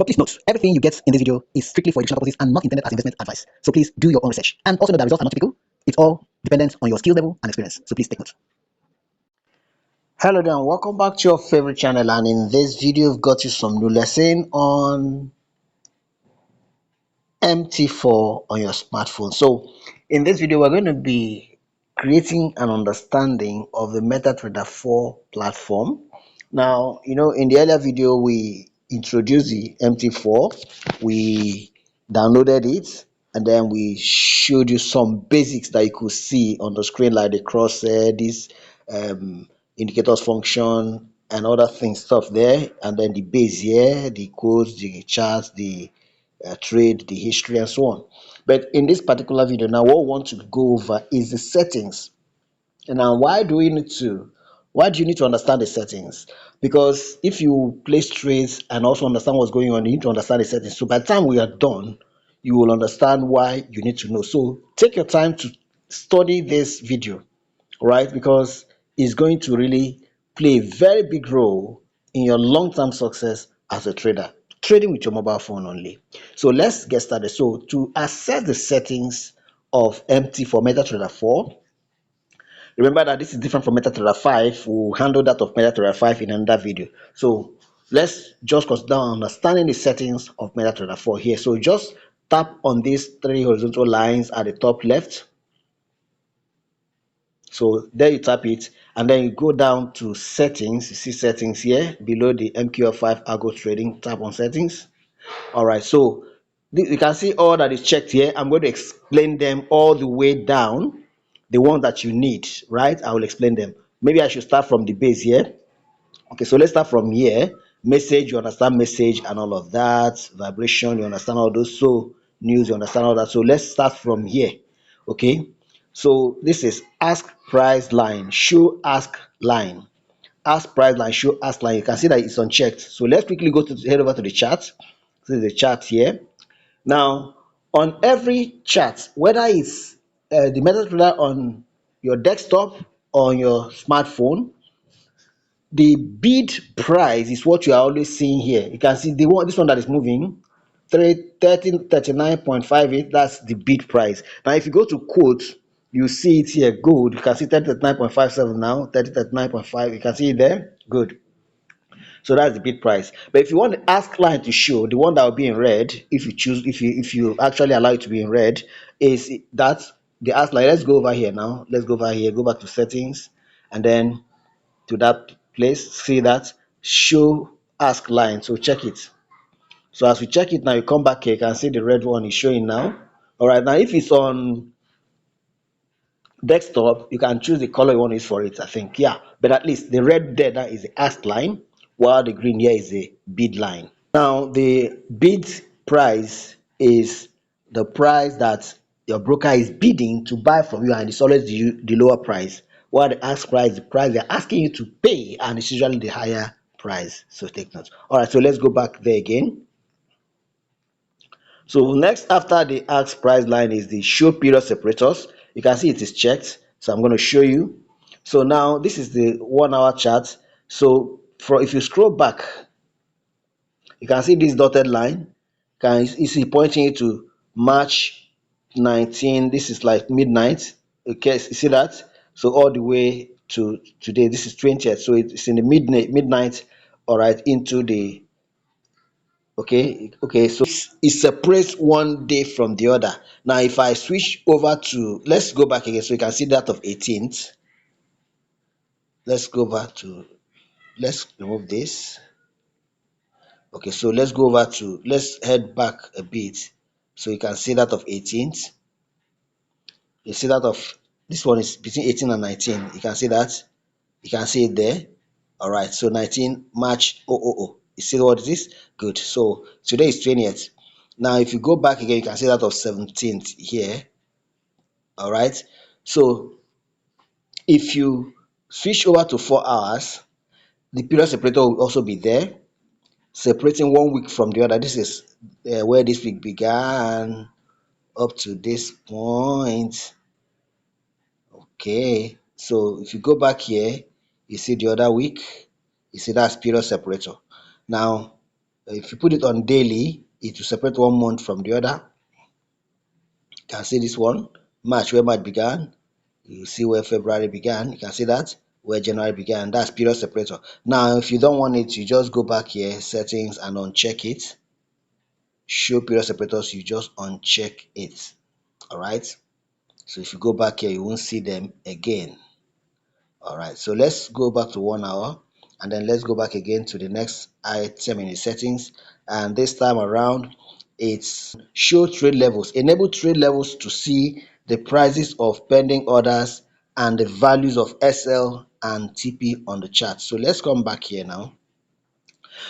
But please note, everything you get in this video is strictly for educational purposes and not intended as investment advice. So please do your own research. And also know that results are not typical. It's all dependent on your skill level and experience. So please take note. Hello there and welcome back to your favorite channel, and in this video we've got you some new lesson on MT4 on your smartphone. So in this video we're going to be creating an understanding of the MetaTrader 4 platform. Now, in the earlier video we introduced the MT4, we downloaded it, and then we showed you some basics that you could see on the screen, like the crosshair, this indicators function and other things stuff there, and then the base here, the codes, the charts, the trade, the history, and so on. But in this particular video now, what we want to go over is the settings. And now, why do you need to understand the settings? Because if you place trades and also understand what's going on, you need to understand the settings. So by the time we are done, you will understand why you need to know. So take your time to study this video, right? Because it's going to really play a very big role in your long-term success as a trader, trading with your mobile phone only. So let's get started. So to access the settings of MT for MetaTrader 4, remember that this is different from MetaTrader 5. We'll handle that of MetaTrader 5 in another video. So let's just consider understanding the settings of MetaTrader 4 here. So just tap on these three horizontal lines at the top left. So there you tap it, and then you go down to settings. You see settings here below the MQ5 algo trading. Tap on settings. All right, so you can see all that is checked here. I'm going to explain them all the way down, the ones that you need, right? I will explain them. Maybe I should start from the base here. Okay, so let's start from here. Message, you understand message and all of that. Vibration, you understand all those. So news, you understand all that. So let's start from here. Okay, so this is ask price line, show ask line. Ask price line, show ask line. You can see that it's unchecked. So let's quickly go to head over to the chart. This is the chart here. Now, on every chart, whether it's the MetaTrader on your desktop or on your smartphone, the bid price is what you are always seeing here. You can see this one that is moving 1339.58. That's the bid price. Now if you go to quotes, you see it here. Good. You can see 1339.57 now, 1339.5. You can see it there. Good. So that's the bid price. But if you want the ask line to show, the one that will be in red, if you choose, if you actually allow it to be in red, is that the ask line. Let's go over here now. Let's go over here. Go back to settings, and then to that place, see that show ask line. So check it. So as we check it now, you come back here, you can see the red one is showing now. All right, now if it's on desktop, you can choose the color you want to use for it, I think. Yeah, but at least the red there, that is the ask line, while the green here is the bid line. Now the bid price is the price that your broker is bidding to buy from you, and it's always the lower price, while the ask price, the price they're asking you to pay, and it's usually the higher price. So take note. All right, so let's go back there again. So next after the ask price line is the show period separators. You can see it is checked, so I'm going to show you. So now this is the 1 hour chart. So if you scroll back, you can see this dotted line. You see pointing you to March 19. This is like midnight. Okay, you see that? So all the way to today, this is 20th. So it's in the midnight, all right, into the okay. So it separates one day from the other. Now if I switch over to, let's go back again so you can see that of 18th. Let's go back to, let's remove this. Okay, so let's go over to, let's head back a bit so you can see that of 18th. You see that of, this one is between 18 and 19. You can see that. You can see it there. All right, so 19 March 000. You see what it is? Good. So today is 20th. Now if you go back again, you can see that of 17th here. All right, so if you switch over to 4 hours, the period separator will also be there, separating 1 week from the other. This is where this week began up to this point. Okay, so if you go back here, you see the other week, you see that's period separator. Now If you put it on daily, it will separate one month from the other. You can see this one, March, where March began. You see where February began. You can see that where January began. That's period separator. Now, if you don't want it, you just go back here, settings, and uncheck it. Show period separators, you just uncheck it. All right. So if you go back here, you won't see them again. All right, so let's go back to 1 hour, and then let's go back again to the next item in the settings. And this time around, it's show trade levels, enable trade levels to see the prices of pending orders and the values of SL and TP on the chart. So let's come back here now.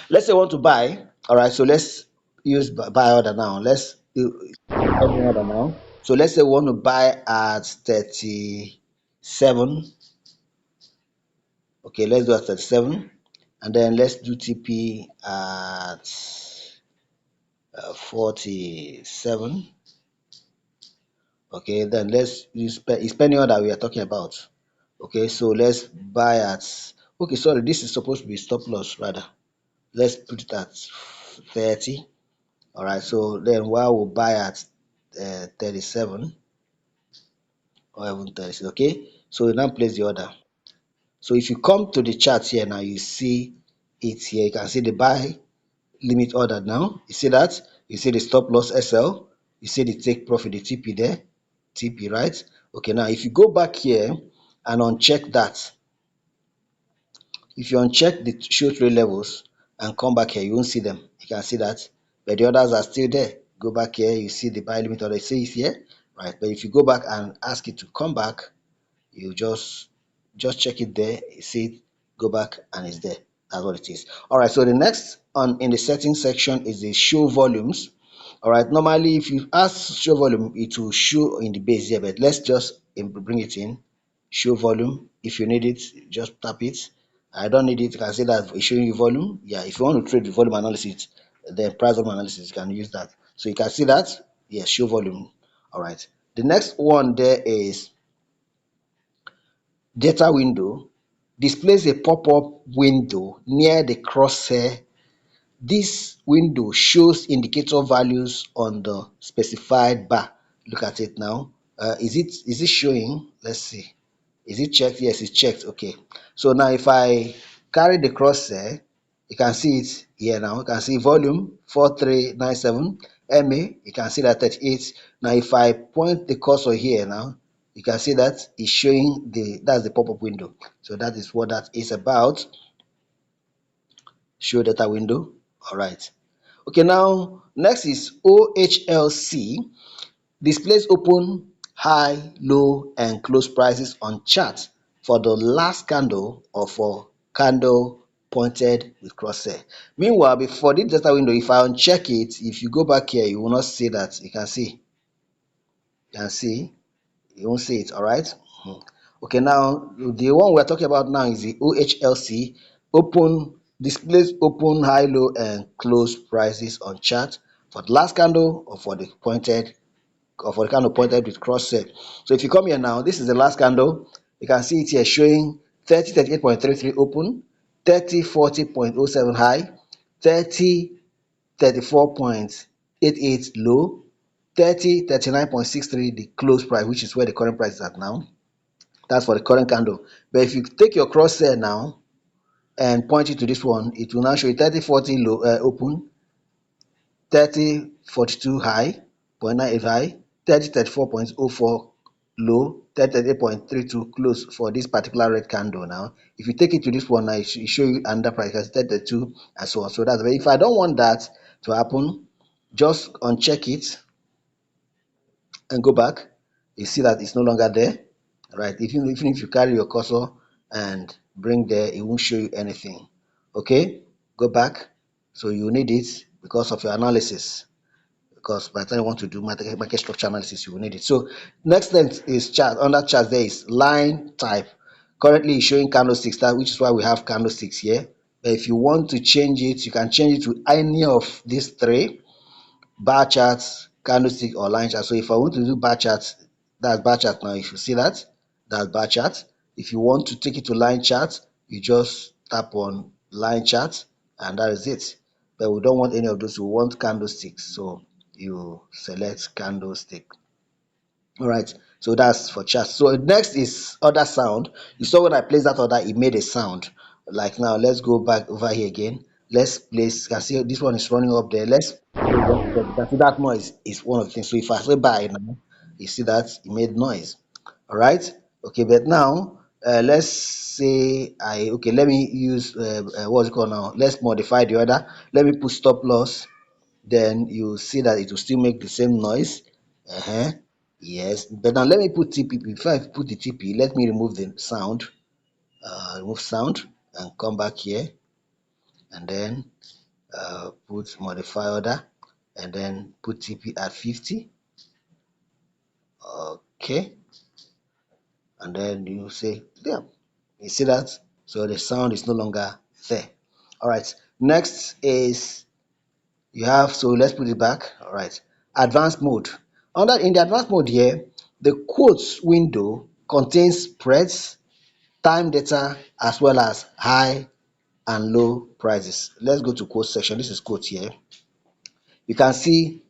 Let's say I want to buy. All right, so let's use buy order now. Let's do pending order now. So let's say we want to buy at 37. Okay, let's do at 37, and then let's do TP at 47. Okay, then let's use it's penny order we are talking about. Okay, so let's buy at, okay, sorry, this is supposed to be stop loss rather. Let's put it at 30. All right, so then while we buy at 37 or even 36. Okay, so we now place the order. So if you come to the chart here now, you see it here. You can see the buy limit order now. You see that? You see the stop loss SL. You see the take profit, the TP there. TP, right? Okay, now if you go back here and uncheck that, if you uncheck the show trade levels and come back here, you won't see them. You can see that, but the others are still there. Go back here, you see the buy limit order. You see it here, right? But if you go back and ask it to come back, you just check it there, you see it, go back, and it's there. That's what it is. All right, so the next on in the settings section is the show volumes. All right, normally if you ask show volume, it will show in the base here, but let's just bring it in. Show volume. If you need it, just tap it. I don't need it. You can see that it's showing you volume. Yeah, if you want to trade the volume analysis, then price volume analysis, you can use that. So you can see that. Yes, show volume. All right, the next one there is data window. Displays a pop-up window near the crosshair. This window shows indicator values on the specified bar. Look at it now. Is it showing? Let's see. Is it checked? Yes, it's checked. Okay. So now if I carry the crosshair, you can see it here now. You can see volume 4397 MA. You can see that 38. Now if I point the cursor here now, you can see that it's showing that's the pop-up window. So that is what that is about. Show data window. All right. Okay, now next is OHLC. Displays open, high, low, and close prices on chart for the last candle or for candle pointed with crosshair. Meanwhile, before this data window, if I uncheck it, if you go back here, you will not see that. You can see. You can see. You won't see it. All right. Okay, now the one we're talking about now is the OHLC. Open displays open, high, low, and close prices on chart for the last candle or for the pointed or for the candle pointed with crosshair. So if you come here now, this is the last candle. You can see it here showing 3038.33 open, 3040.07 high, 3034.88 low, 3039.63 the close price, which is where the current price is at now. That's for the current candle. But if you take your crosshair now and point it to this one, it will now show you 3040 low open, 3042 high, 0.98 high, 3034.04 low, 3038.32 close for this particular red candle now. If you take it to this one now, it show you another price, 32 and so on. So that's, but if I don't want that to happen, just uncheck it and go back. You see that it's no longer there, right? Even if you carry your cursor and bring there, it won't show you anything. Okay, go back. So you need it because of your analysis, because by the time you want to do market structure analysis, you will need it. So next thing is chart. Under chart there is line type. Currently it's showing candlesticks, that which is why we have candlesticks here. But if you want to change it, you can change it to any of these three: bar charts, candlestick, or line chart. So if I want to do bar charts, that's bar chart now. If you see that, that's bar chart. If you want to take it to line chart, you just tap on line chart, and that is it. but we don't want any of those. We want candlesticks. So you select candlestick. All right, so that's for chart. So next is order sound. You saw when I placed that order, it made a sound. Like now, let's go back over here again. Let's place. You can see this one is running up there. Let's place that there. You can see that noise is one of the things. So if I say buy now, you see that it made noise. All right. Okay, but now let's say I okay. Let me use what's it called now? Let's modify the order. Let me put stop loss, then you see that it will still make the same noise. Uh-huh. Yes, but now let me put TP. Before I put the TP, let me remove the sound, remove sound, and come back here, and then put modify order, and then put TP at 50. Okay, and then you say, yeah, you see that? So the sound is no longer there. All right, next is you have, so let's put it back. All right, advanced mode. Under in the advanced mode here, the quotes window contains spreads, time data, as well as high and low prices. Let's go to quote section. This is quote here. You can see,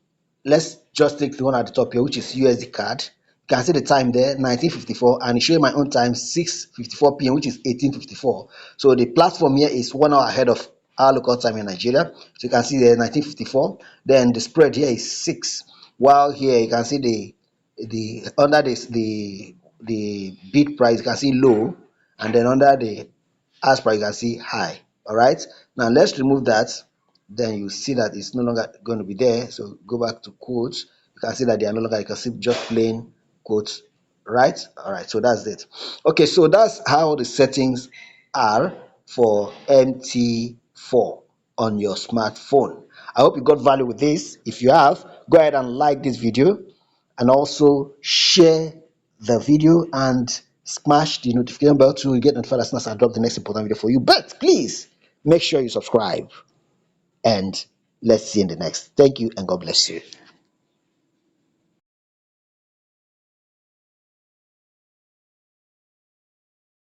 let's just take the one at the top here, which is USD card. You can see the time there, 1954, and it's showing my own time, 6:54 p.m., which is 18:54. So the platform here is 1 hour ahead of our local time in Nigeria. So you can see there 1954. Then the spread here is 6. While here you can see the under this the bid price, you can see low, and then under the ask price you can see high. All right. Now let's remove that, then you see that it's no longer going to be there. So go back to quotes. You can see that they are no longer, you can see just plain quotes, right? All right, so that's it. Okay, so that's how the settings are for MT4 on your smartphone. I hope you got value with this. If you have, go ahead and like this video, and also share the video and smash the notification bell to get notified as soon as I drop the next important video for you. But please make sure you subscribe, and let's see you in the next. Thank you and God bless you.